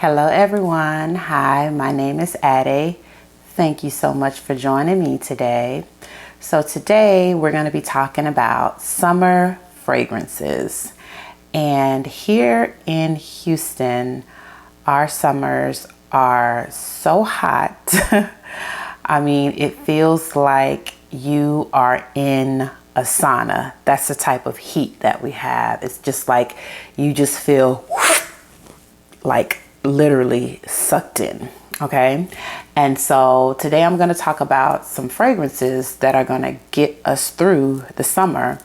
Hello everyone. Hi, my name is Ade. Thank you so much for joining me today. So today we're going to be talking about summer fragrances. And here in Houston, our summers are so hot. I mean, it feels like you are in a sauna. That's the type of heat that we have. It's just like you just feel like literally sucked in. Okay. And so today I'm going to talk about some fragrances that are going to get us through the summer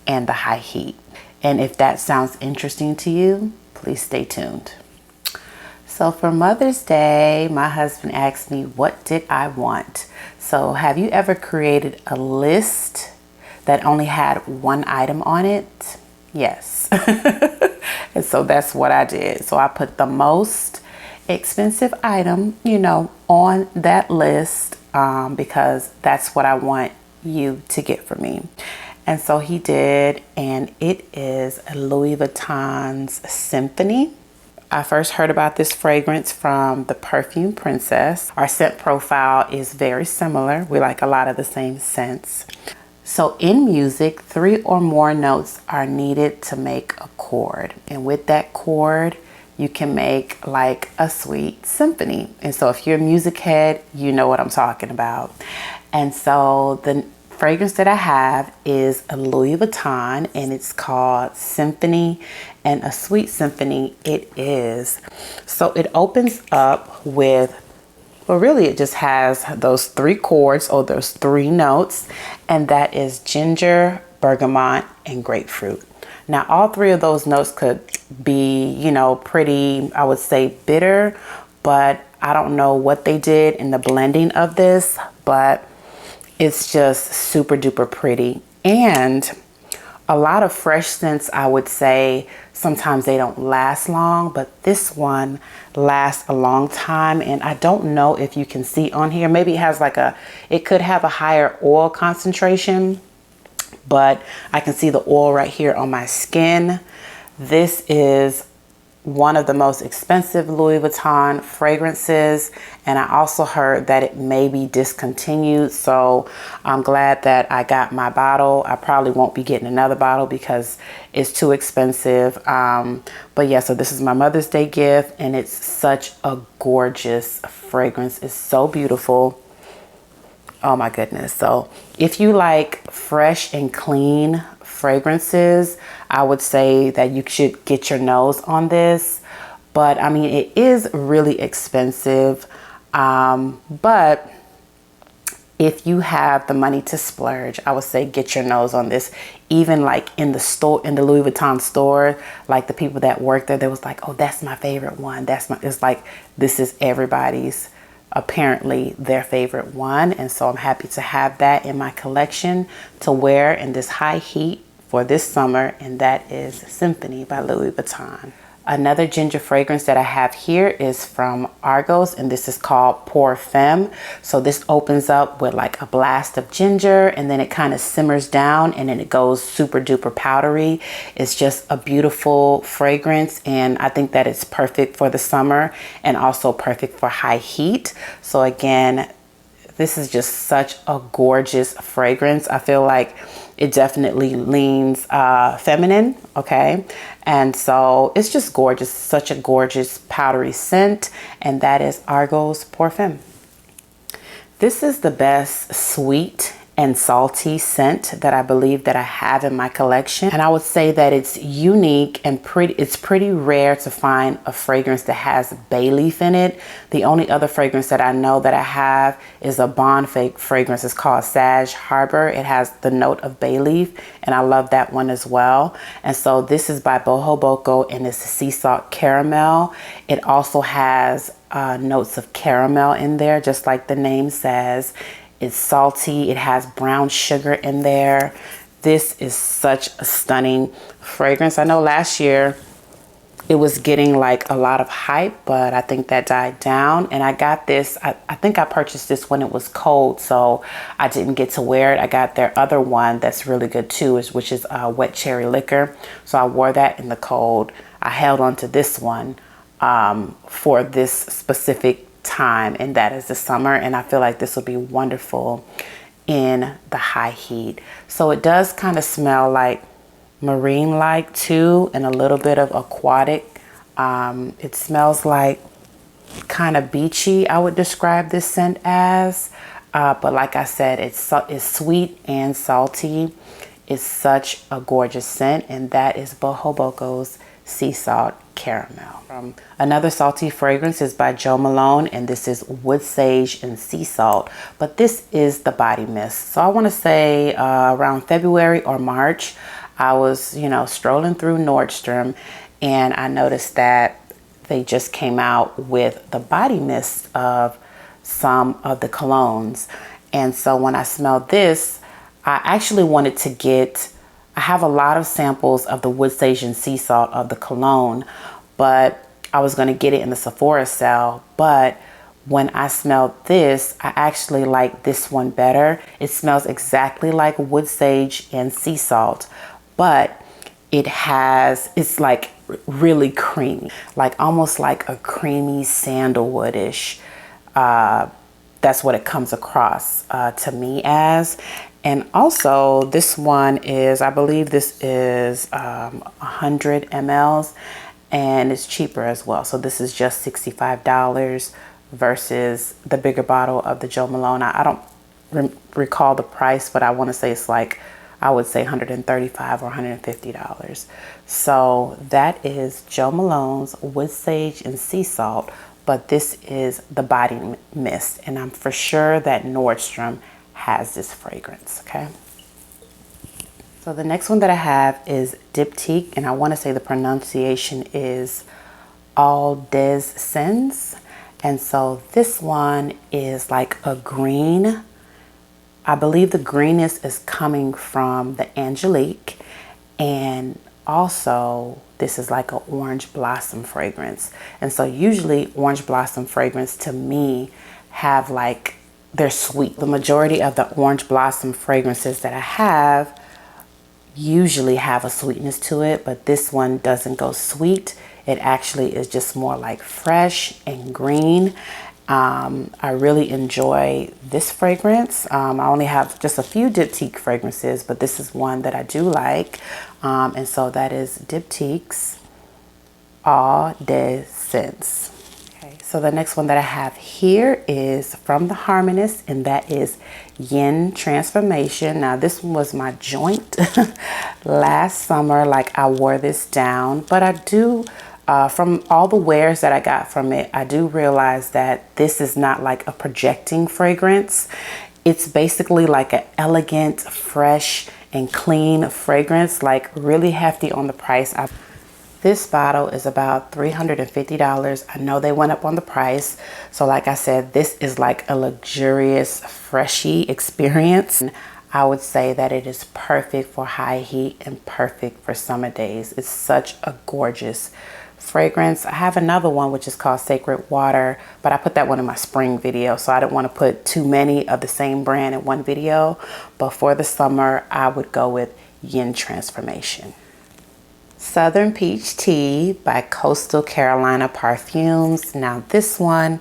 and the high heat. And if that sounds interesting to you, please stay tuned. So for Mother's Day, my husband asked me, what did I want? So have you ever created a list that only had one item on it? Yes. And so that's what I did. So I put the most expensive item, on that list because that's what I want you to get for me. And so he did, and it is Louis Vuitton's Symphony. I first heard about this fragrance from the Perfume Princess. Our scent profile is very similar. We like a lot of the same scents. So in music, 3 or more notes are needed to make a chord. And with that chord, you can make like a sweet symphony. And so if you're a music head, you know what I'm talking about. And so the fragrance that I have is a Louis Vuitton, and it's called Symphony, and a sweet symphony it is. So it opens up with, well, really it just has those 3 chords, or those 3 notes, and that is ginger, bergamot, and grapefruit. Now all 3 of those notes could be, pretty, I would say bitter, but I don't know what they did in the blending of this, but it's just super duper pretty. And a lot of fresh scents, I would say, sometimes they don't last long, but this one lasts a long time. And I don't know if you can see on here, maybe it has it could have a higher oil concentration, but I can see the oil right here on my skin. This is one of the most expensive Louis Vuitton fragrances, and I also heard that it may be discontinued, so I'm glad that I got my bottle. I probably won't be getting another bottle because it's too expensive, but yeah, so this is my Mother's Day gift, and it's such a gorgeous fragrance. It's so beautiful. Oh my goodness. So if you like fresh and clean fragrances, I would say that you should get your nose on this. But I mean, it is really expensive. But if you have the money to splurge, I would say get your nose on this. Even like in the store, in the Louis Vuitton store, like the people that work there, they was like, oh, that's my favorite one. It's like, this is everybody's, apparently their favorite one. And so I'm happy to have that in my collection to wear in this high heat for this summer, and that is Symphony by Louis Vuitton. Another ginger fragrance that I have here is from Argos, and this is called Femme. So this opens up with like a blast of ginger, and then it kind of simmers down, and then it goes super duper powdery. It's just a beautiful fragrance, and I think that it's perfect for the summer and also perfect for high heat. So again, this is just such a gorgeous fragrance. I feel like it definitely leans feminine, okay? And so it's just gorgeous, such a gorgeous powdery scent, and that is Argos Femme. This is the best sweet and salty scent that I believe that I have in my collection. And I would say that it's unique and it's pretty rare to find a fragrance that has bay leaf in it. The only other fragrance that I know that I have is a Bond fragrance. It's called Sage Harbor. It has the note of bay leaf, and I love that one as well. And so this is by Bohoboco, and it's Seasalt caramel. It also has notes of caramel in there, just like the name says. It's salty. It has brown sugar in there. This is such a stunning fragrance. I know last year it was getting like a lot of hype, but I think that died down. And I got this, I think I purchased this when it was cold, so I didn't get to wear it. I got their other one that's really good too, which is Wet Cherry Liquor. So I wore that in the cold. I held on to this one for this specific time, and that is the summer. And I feel like this will be wonderful in the high heat. So it does kind of smell like marine-like too, and a little bit of aquatic. It smells like kind of beachy, I would describe this scent as. But like I said, it's sweet and salty. It's such a gorgeous scent, and that is Bohoboco's Seasalt Caramel. Another salty fragrance is by Jo Malone, and this is Woodsage and Seasalt, but this is the body mist. So I want to say around February or March, I was, strolling through Nordstrom, and I noticed that they just came out with the body mist of some of the colognes. And so when I smelled this, I actually wanted to get, I have a lot of samples of the Woodsage and Seasalt of the cologne, but I was going to get it in the Sephora sale. But when I smelled this, I actually like this one better. It smells exactly like Woodsage and Seasalt, but it's like really creamy, like almost like a creamy sandalwoodish. That's what it comes across to me as. And also this one is, I believe this is 100 mLs, and it's cheaper as well. So this is just $65 versus the bigger bottle of the Jo Malone. I don't recall the price, but I want to say it's like, I would say $135 or $150. So that is Jo Malone's Woodsage and Seasalt, but this is the body mist, and I'm for sure that Nordstrom has this fragrance, okay? So the next one that I have is Diptyque, and I want to say the pronunciation is Eau Des Sens. And so this one is like a green. I believe the greenness is coming from the Angelique, and also this is like an orange blossom fragrance. And so usually orange blossom fragrance to me have like, they're sweet. The majority of the orange blossom fragrances that I have usually have a sweetness to it, but this one doesn't go sweet. It actually is just more like fresh and green. I really enjoy this fragrance. I only have just a few Diptyque fragrances, but this is one that I do like. And so that is Diptyque's Eau Des Sens. Okay, so the next one that I have here is from the Harmonist, and that is Yin Transformation. Now this one was my joint last summer. Like I wore this down, but I do, from all the wears that I got from it, I do realize that this is not like a projecting fragrance. It's basically like an elegant, fresh, and clean fragrance, like really hefty on the price. This bottle is about $350. I know they went up on the price. So like I said, this is like a luxurious, freshy experience. I would say that it is perfect for high heat and perfect for summer days. It's such a gorgeous fragrance. I have another one which is called Sacred Water, but I put that one in my spring video, so I didn't want to put too many of the same brand in one video. But for the summer, I would go with Yin Transformation. Southern Peach Tea by Coastal Carolina Perfumes. Now this one,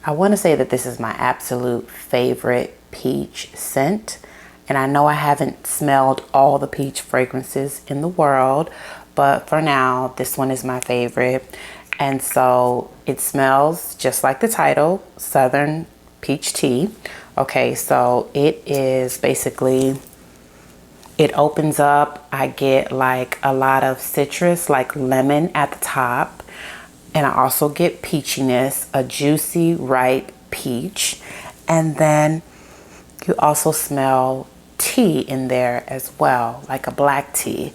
I want to say that this is my absolute favorite peach scent. And I know I haven't smelled all the peach fragrances in the world, but for now, this one is my favorite. And so it smells just like the title, Southern Peach Tea. Okay, so it is basically, it opens up. I get like a lot of citrus, like lemon at the top. And I also get peachiness, a juicy, ripe peach. And then you also smell tea in there as well, like a black tea.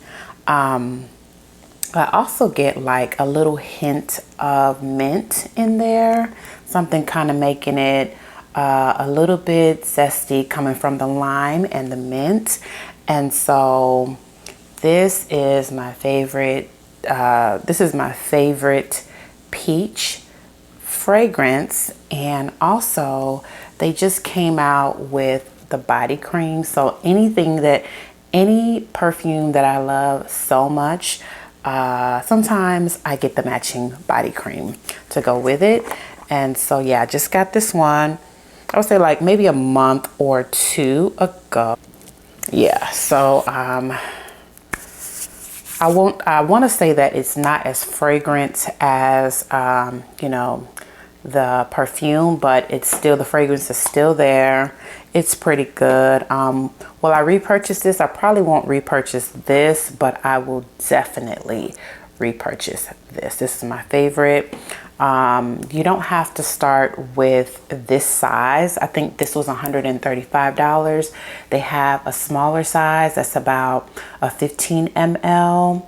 I also get like a little hint of mint in there, something kind of making it a little bit zesty, coming from the lime and the mint. And so this is my favorite. This is my favorite peach fragrance. And also they just came out with the body cream. So any perfume that I love so much, Sometimes I get the matching body cream to go with it. And so yeah, I just got this one, I would say like maybe a month or two ago. Yeah, so I want to say that it's not as fragrant as you know, the perfume, but it's still, the fragrance is still there. It's pretty good. Will I repurchase this? I probably won't repurchase this, but I will definitely repurchase this. This is my favorite. You don't have to start with this size. I think this was $135. They have a smaller size that's about a 15 ml.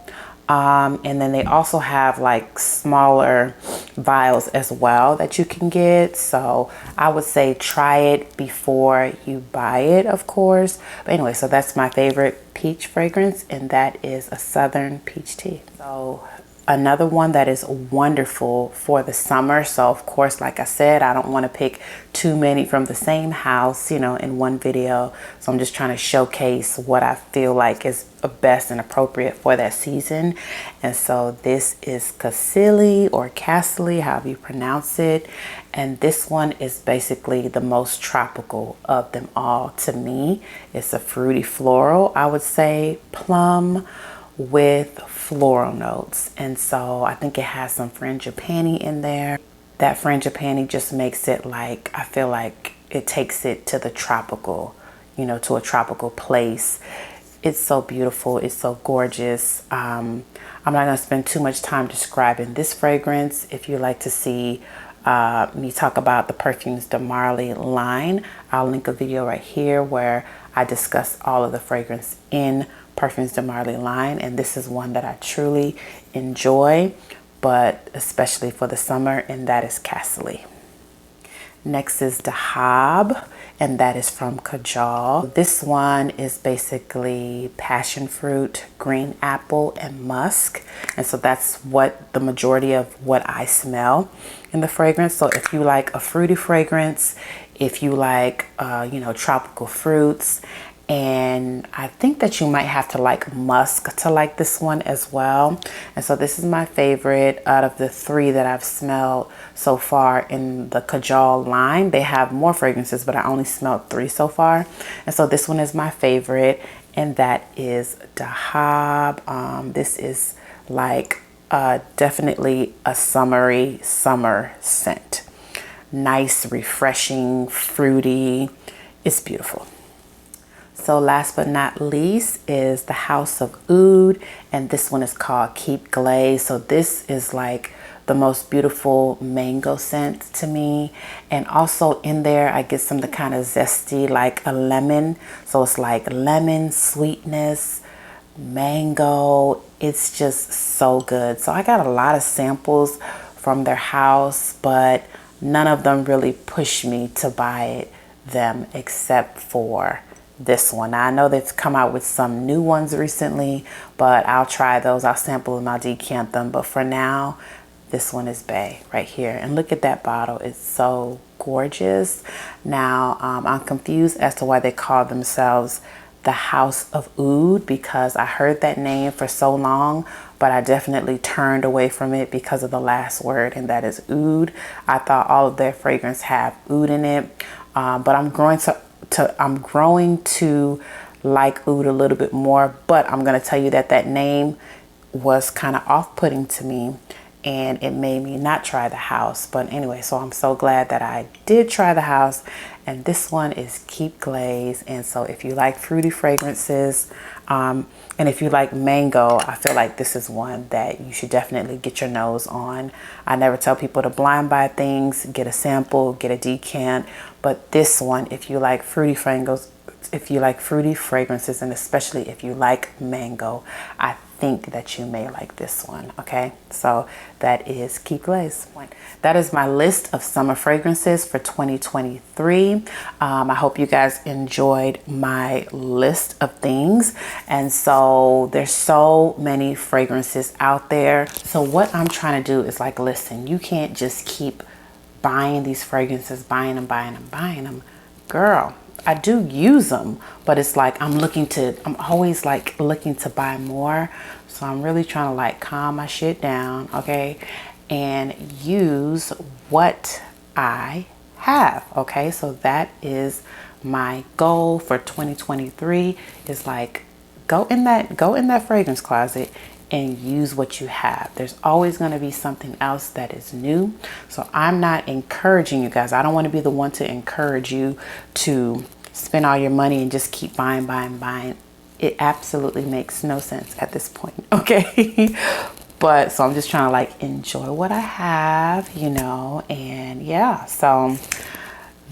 And then they also have like smaller vials as well that you can get. So I would say try it before you buy it, of course. But anyway, so that's my favorite peach fragrance, and that is a Southern Peach Tea. So another one that is wonderful for the summer. So of course, like I said, I don't want to pick too many from the same house, you know, in one video. So I'm just trying to showcase what I feel like is best and appropriate for that season. And so this is Cassilli, or Cassilli, however you pronounce it. And this one is basically the most tropical of them all to me. It's a fruity floral, I would say, plum with floral notes. And so I think it has some frangipani in there. That frangipani just makes it like, I feel like it takes it to the tropical, you know, to a tropical place. It's so beautiful. It's so gorgeous. I'm not going to spend too much time describing this fragrance. If you like to see me talk about the Perfumes de Marly line, I'll link a video right here where I discuss all of the fragrance in Perfumes de Marly line, and this is one that I truly enjoy, but especially for the summer, and that is Cassilli. Next is Dahab, and that is from Kajal. This one is basically passion fruit, green apple, and musk. And so that's what the majority of what I smell in the fragrance. So if you like a fruity fragrance, if you like, you know, tropical fruits, and I think that you might have to like musk to like this one as well. And so this is my favorite out of the three that I've smelled so far in the Kajal line. They have more fragrances, but I only smelled 3 so far. And so this one is my favorite, and that is Dahab. This is like definitely a summery summer scent. Nice, refreshing, fruity. It's beautiful. So last but not least is the House of Oud, and this one is called Keep Glaze. So this is like the most beautiful mango scent to me, and also in there I get some of the kind of zesty, like a lemon. So it's like lemon, sweetness, mango. It's just so good. So I got a lot of samples from their house, but none of them really pushed me to buy them except for this one. Now, I know they've come out with some new ones recently, but I'll try those. I'll sample them, I'll decant them. But for now, this one is bae right here. And look at that bottle. It's so gorgeous. Now, I'm confused as to why they call themselves the House of Oud, because I heard that name for so long, but I definitely turned away from it because of the last word, and that is oud. I thought all of their fragrance have oud in it, but I'm growing to like oud a little bit more. But I'm going to tell you that that name was kind of off-putting to me, and it made me not try the house. But anyway, so I'm so glad that I did try the house, and this one is Keep Glaze. And so if you like fruity fragrances, and if you like mango, I feel like this is one that you should definitely get your nose on. I never tell people to blind buy things, get a sample, get a decant, but this one, if you like fruity fragrances, and especially if you like mango, I think that you may like this one. Okay, so that is Keep Glaze. That is my list of summer fragrances for 2023. I hope you guys enjoyed my list of things. And so there's so many fragrances out there. So what I'm trying to do is like, listen, you can't just keep buying these fragrances, buying them. Girl, I do use them, but it's like I'm always like looking to buy more. So I'm really trying to like calm my shit down, okay, and use what I have, okay? So that is my goal for 2023, is like go in that fragrance closet and use what you have. There's always going to be something else that is new. So I'm not encouraging you guys. I don't want to be the one to encourage you to spend all your money and just keep buying, buying, buying. It absolutely makes no sense at this point, okay? But so I'm just trying to like enjoy what I have, you know, and yeah, so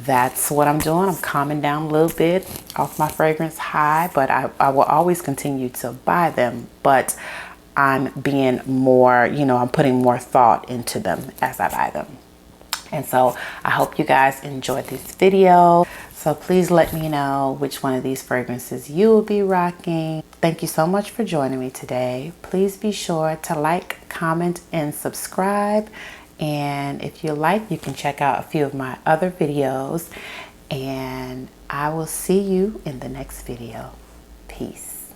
that's what I'm doing. I'm calming down a little bit off my fragrance high, but I will always continue to buy them, but I'm being more, you know, I'm putting more thought into them as I buy them. And so I hope you guys enjoyed this video. So please let me know which one of these fragrances you will be rocking. Thank you so much for joining me today. Please be sure to like, comment, and subscribe. And if you like, you can check out a few of my other videos. And I will see you in the next video. Peace.